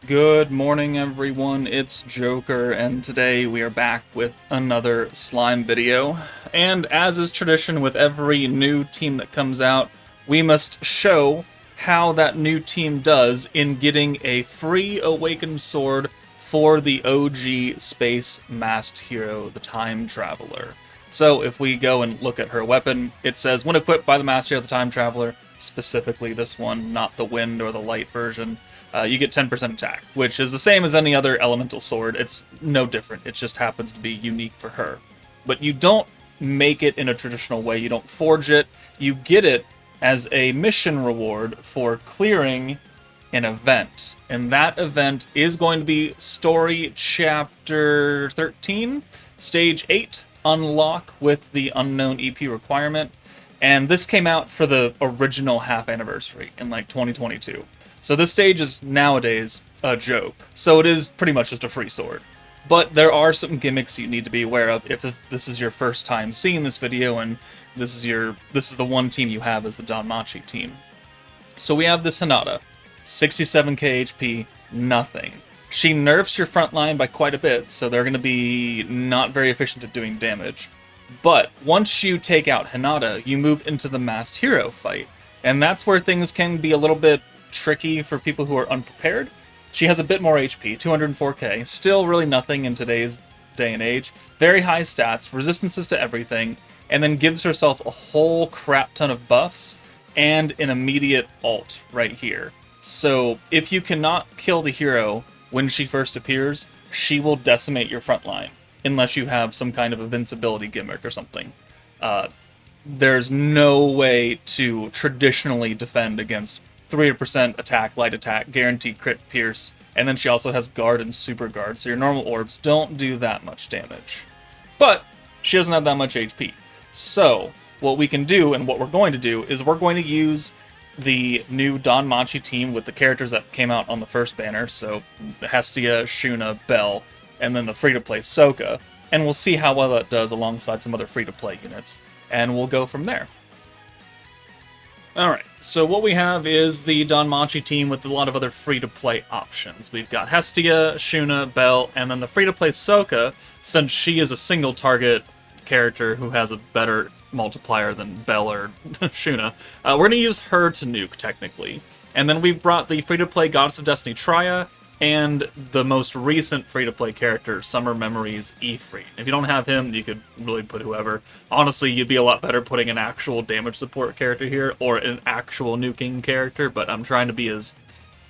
Good morning, everyone. It's Joker, and today we are back with another slime video. And as is tradition with every new team that comes out, we must show how that new team does in getting a free awakened sword for the OG Space Masked hero, the Time Traveler. So if we go and look at her weapon, it says, when equipped by the Master of the Time Traveler, specifically this one, not the Wind or the Light version, you get 10% attack, which is the same as any other elemental sword. It's no different. It just happens to be unique for her. But you don't make it in a traditional way. You don't forge it. You get it as a mission reward for clearing an event. And that event is going to be Story Chapter 13, Stage 8, Unlock with the Unknown EP requirement. And this came out for the original half anniversary in like 2022. So this stage is nowadays a joke. So it is pretty much just a free sword. But there are some gimmicks you need to be aware of if this is your first time seeing this video and this is the one team you have as the Danmachi team. So we have this Hinata, 67k HP, nothing. She nerfs your front line by quite a bit, so they're going to be not very efficient at doing damage. But once you take out Hinata, you move into the masked hero fight, and that's where things can be a little bit tricky for people who are unprepared. She has a bit more HP, 204k, still really nothing in today's day and age. Very high stats, resistances to everything, and then gives herself a whole crap ton of buffs and an immediate ult right here. So if you cannot kill the hero when she first appears, she will decimate your front line, unless you have some kind of invincibility gimmick or something. There's no way to traditionally defend against 300% attack, light attack, guaranteed crit pierce, and then she also has guard and super guard, so your normal orbs don't do that much damage. But she doesn't have that much HP. So what we can do, and what we're going to do, is we're going to use the new Danmachi team with the characters that came out on the first banner, so Hestia, Shuna, Belle, and then the free-to-play Sokka, and we'll see how well that does alongside some other free-to-play units, and we'll go from there. Alright, so what we have is the Danmachi team with a lot of other free-to-play options. We've got Hestia, Shuna, Belle, and then the free-to-play Sokka, since she is a single-target character who has a better multiplier than Belle or Shuna. We're going to use her to nuke, technically. And then we've brought the free-to-play Goddess of Destiny Triya, and the most recent free-to-play character, Summer Memories Ifrit. If you don't have him, you could really put whoever. Honestly, you'd be a lot better putting an actual damage support character here, or an actual nuking character, but I'm trying to be as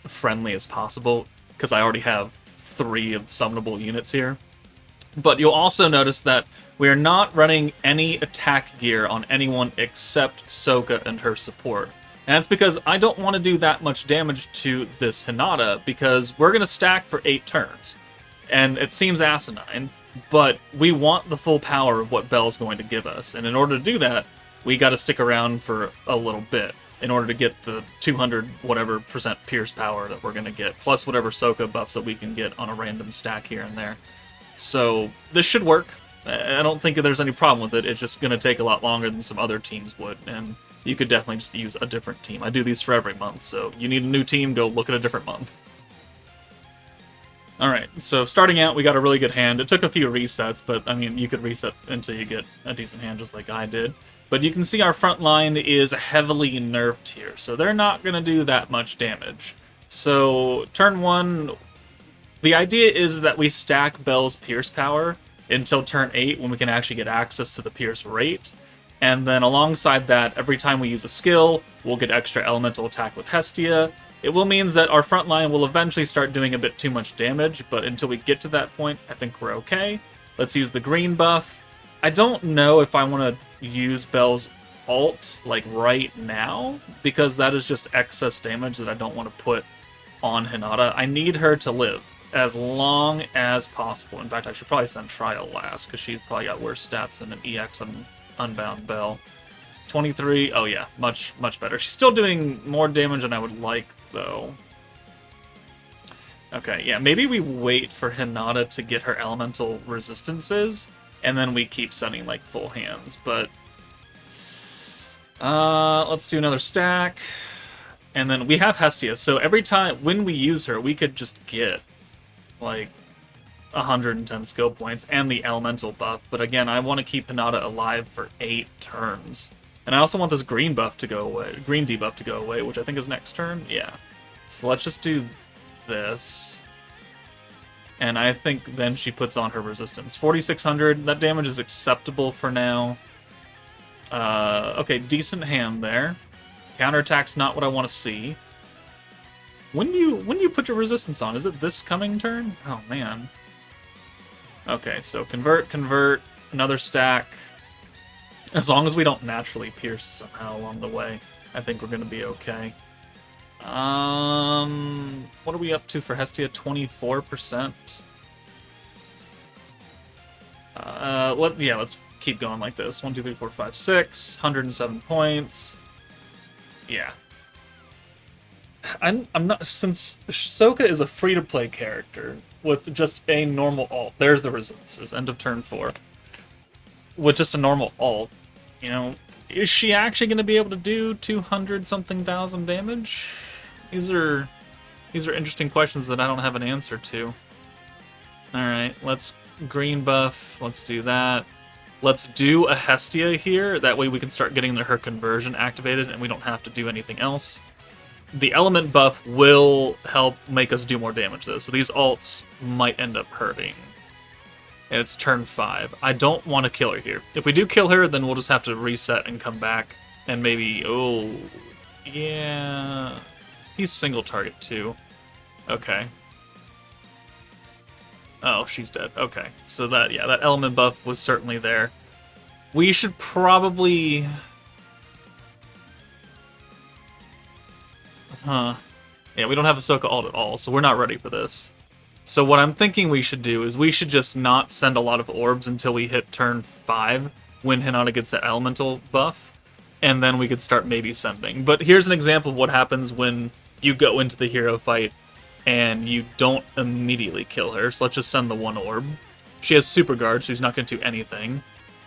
friendly as possible, because I already have 3 of summonable units here. But you'll also notice that we are not running any attack gear on anyone except Sokka and her support. And that's because I don't want to do that much damage to this Hinata, because we're going to stack for 8 turns. And it seems asinine, but we want the full power of what Belle's going to give us. And in order to do that, we got to stick around for a little bit in order to get the 200 whatever percent pierce power that we're going to get, plus whatever Sokka buffs that we can get on a random stack here and there. So this should work. I don't think there's any problem with it. It's just going to take a lot longer than some other teams would, and you could definitely just use a different team. I do these for every month, so you need a new team, go look at a different month. Alright, so starting out, we got a really good hand. It took a few resets, but, I mean, you could reset until you get a decent hand, just like I did. But you can see our front line is heavily nerfed here, so they're not going to do that much damage. So, turn 1, the idea is that we stack Belle's Pierce power until turn 8, when we can actually get access to the Pierce rate. And then alongside that, every time we use a skill, we'll get extra elemental attack with Hestia. It will mean that our front line will eventually start doing a bit too much damage, but until we get to that point, I think we're okay. Let's use the green buff. I don't know if I want to use Belle's ult, like, right now, because that is just excess damage that I don't want to put on Hinata. I need her to live as long as possible. In fact, I should probably send Trial last, because she's probably got worse stats than an EX on Unbound Belle. 23, oh yeah, much better. She's still doing more damage than I would like, though. Okay, yeah, maybe we wait for Hinata to get her elemental resistances, and then we keep sending, like, full hands, but let's do another stack, And then we have Hestia, so every time when we use her, we could just get like 110 skill points and the elemental buff. But again, I want to keep Hinata alive for 8 turns. And I also want this green buff to go away, green debuff to go away, which I think is next turn. Yeah. So let's just do this. And I think then she puts on her resistance. 4,600, that damage is acceptable for now. Okay, decent hand there. Counterattack's not what I want to see. When do you put your resistance on? Is it this coming turn? Oh man. Okay, so convert, another stack. As long as we don't naturally pierce somehow along the way, I think we're gonna be okay. What are we up to for Hestia? 24%. Let's keep going like this. 1, 2, 3, 4, 5, 6. 107 points. Yeah. I'm not, since Sokka is a free-to-play character with just a normal ult. There's the resistances, end of turn 4. With just a normal ult, you know, is she actually going to be able to do 200-something thousand damage? These are interesting questions that I don't have an answer to. Alright, let's green buff, let's do that. Let's do a Hestia here, that way we can start getting her conversion activated and we don't have to do anything else. The element buff will help make us do more damage though, so these ults might end up hurting. And it's turn 5. I don't want to kill her here. If we do kill her, then we'll just have to reset and come back and maybe... Oh, yeah... He's single target too. Okay. Oh, she's dead. Okay. So that element buff was certainly there. We should probably... Yeah, we don't have Ahsoka ult at all, so we're not ready for this. So what I'm thinking we should do is we should just not send a lot of orbs until we hit turn 5, when Hinata gets that elemental buff, and then we could start maybe sending. But here's an example of what happens when you go into the hero fight and you don't immediately kill her. So let's just send the 1 orb. She has super guard, so she's not going to do anything.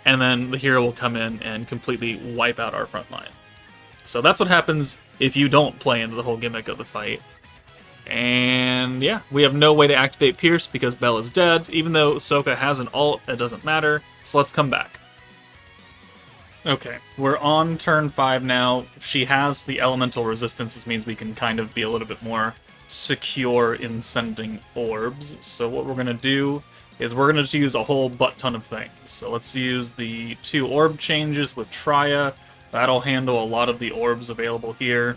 And then the hero will come in and completely wipe out our front line. So that's what happens if you don't play into the whole gimmick of the fight. And yeah, we have no way to activate Pierce because Bell is dead. Even though Ahsoka has an ult, it doesn't matter. So let's come back. Okay, we're on turn 5 now. She has the elemental resistance, which means we can kind of be a little bit more secure in sending orbs. So what we're going to do is we're going to use a whole butt ton of things. So let's use the 2 orb changes with Trya. That'll handle a lot of the orbs available here.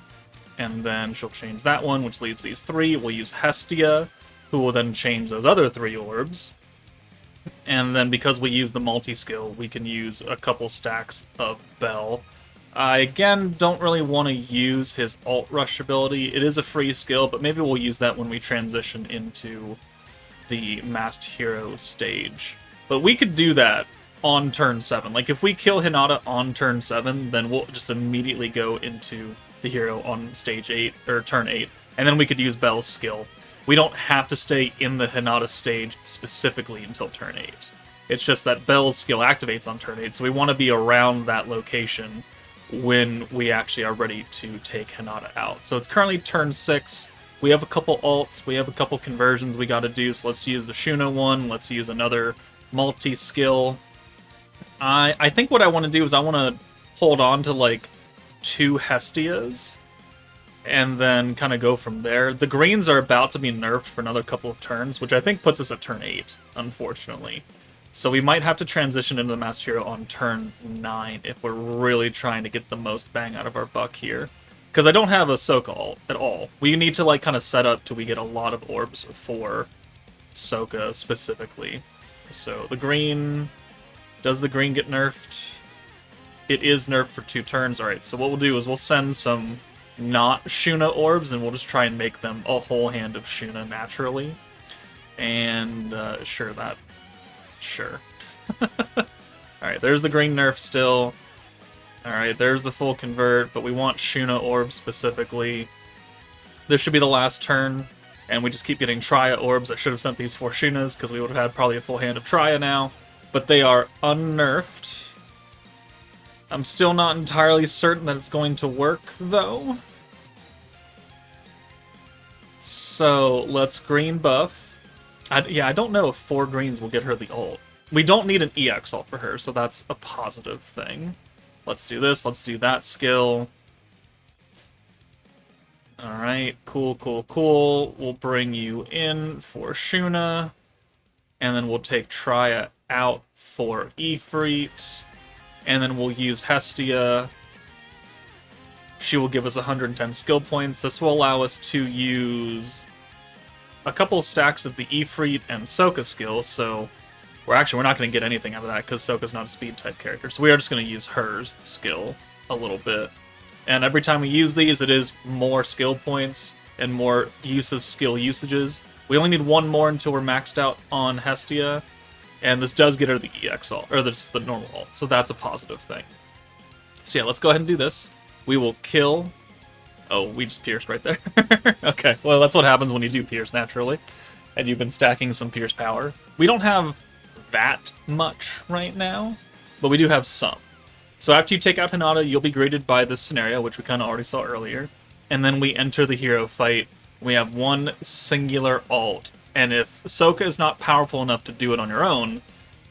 And then she'll change that one, which leaves these 3. We'll use Hestia, who will then change those other 3 orbs. And then because we use the multi-skill, we can use a couple stacks of Bell. I, again, don't really want to use his ult rush ability. It is a free skill, but maybe we'll use that when we transition into the Masked Hero stage. But we could do that on turn 7. Like, if we kill Hinata on turn 7, then we'll just immediately go into the hero on stage 8, or turn 8, and then we could use Bell's skill. We don't have to stay in the Hinata stage specifically until turn 8. It's just that Bell's skill activates on turn 8, so we want to be around that location when we actually are ready to take Hinata out. So it's currently turn 6. We have a couple ults, we have a couple conversions we gotta do, so let's use the Shuna one, let's use another multi-skill. I think what I want to do is I want to hold on to, like, 2 Hestias, and then kind of go from there. The greens are about to be nerfed for another couple of turns, which I think puts us at turn 8, unfortunately. So we might have to transition into the Masked Hero on turn 9 if we're really trying to get the most bang out of our buck here. Because I don't have a Ahsoka ult at all. We need to, like, kind of set up till we get a lot of orbs for Ahsoka specifically. So the green... Does the green get nerfed? It is nerfed for 2 turns. Alright, so what we'll do is we'll send some not Shuna orbs, and we'll just try and make them a whole hand of Shuna naturally. And, sure. Alright, there's the green nerf still. Alright, there's the full convert, but we want Shuna orbs specifically. This should be the last turn, and we just keep getting Trya orbs. I should have sent these 4 Shunas, because we would have had probably a full hand of Trya now. But they are unnerfed. I'm still not entirely certain that it's going to work, though. So let's green buff. Yeah, I don't know if 4 greens will get her the ult. We don't need an EX ult for her, so that's a positive thing. Let's do this. Let's do that skill. Alright, cool, cool, cool. We'll bring you in for Shuna. And then we'll take Trya out for Ifrit. And then we'll use Hestia. She will give us 110 skill points. This will allow us to use a couple stacks of the Ifrit and Sokka skills, so we're not going to get anything out of that because Sokka's not a speed type character. So we are just going to use her skill a little bit. And every time we use these, it is more skill points and more use of skill usages. We only need 1 more until we're maxed out on Hestia, and this does get her the EX ult, or the normal ult, so that's a positive thing. So yeah, let's go ahead and do this. We will kill... Oh, we just pierced right there. Okay, well that's what happens when you do pierce naturally, and you've been stacking some pierce power. We don't have that much right now, but we do have some. So after you take out Hinata, you'll be greeted by this scenario, which we kind of already saw earlier. And then we enter the hero fight. We have 1 singular ult. And if Sokka is not powerful enough to do it on your own,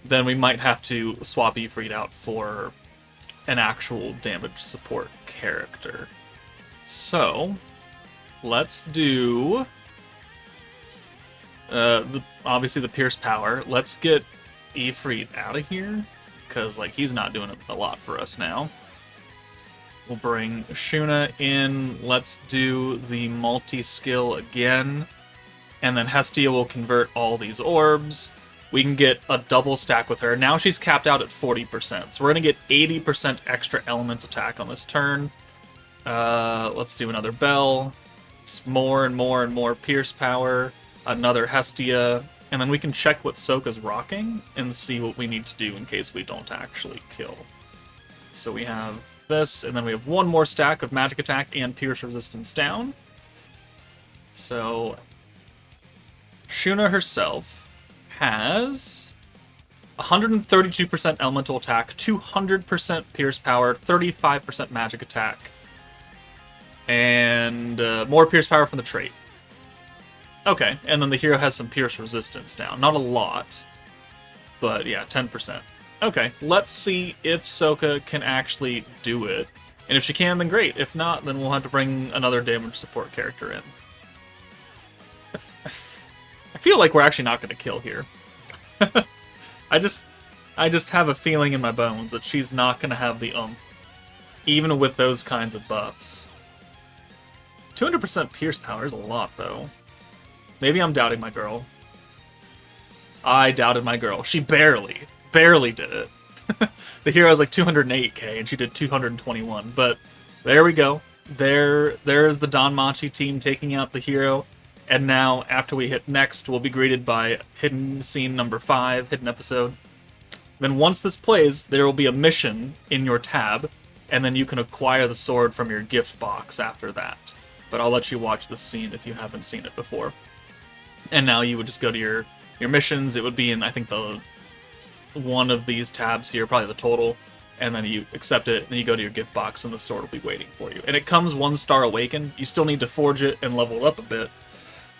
then we might have to swap Ifrit out for an actual damage support character. So, let's do... obviously the Pierce Power. Let's get Ifrit out of here, because like he's not doing a lot for us now. We'll bring Shuna in. Let's do the multi-skill again. And then Hestia will convert all these orbs. We can get a double stack with her. Now she's capped out at 40%. So we're going to get 80% extra element attack on this turn. Let's do another Bell. Just more and more and more Pierce Power. Another Hestia. And then we can check what Sokka's rocking and see what we need to do in case we don't actually kill. So we have this, and then we have 1 more stack of magic attack and pierce resistance down. So Shuna herself has 132% elemental attack, 200% pierce power, 35% magic attack, and more pierce power from the trait. Okay, and then the hero has some pierce resistance down. Not a lot, but yeah, 10%. Okay, let's see if Sokka can actually do it. And if she can, then great. If not, then we'll have to bring another damage support character in. I feel like we're actually not going to kill here. I just have a feeling in my bones that she's not going to have the oomph, even with those kinds of buffs. 200% pierce power is a lot, though. Maybe I'm doubting my girl. I doubted my girl. She barely did it. The hero has like 208k, and she did 221. But there we go. There's the Danmachi team taking out the hero. And now, after we hit next, we'll be greeted by hidden scene number 5, hidden episode. Then once this plays, there will be a mission in your tab, and then you can acquire the sword from your gift box after that. But I'll let you watch this scene if you haven't seen it before. And now you would just go to your missions. It would be in, I think, the one of these tabs here, probably the total, and then you accept it, and then you go to your gift box, and the sword will be waiting for you. And it comes 1-star awakened. You still need to forge it and level it up a bit,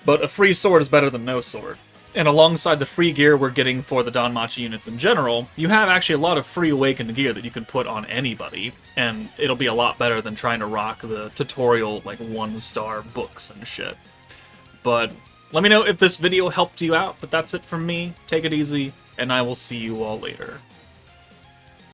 but a free sword is better than no sword. And alongside the free gear we're getting for the Danmachi units in general, you have actually a lot of free awakened gear that you can put on anybody, and it'll be a lot better than trying to rock the tutorial, like, 1-star books and shit. But let me know if this video helped you out, but that's it from me. Take it easy, and I will see you all later.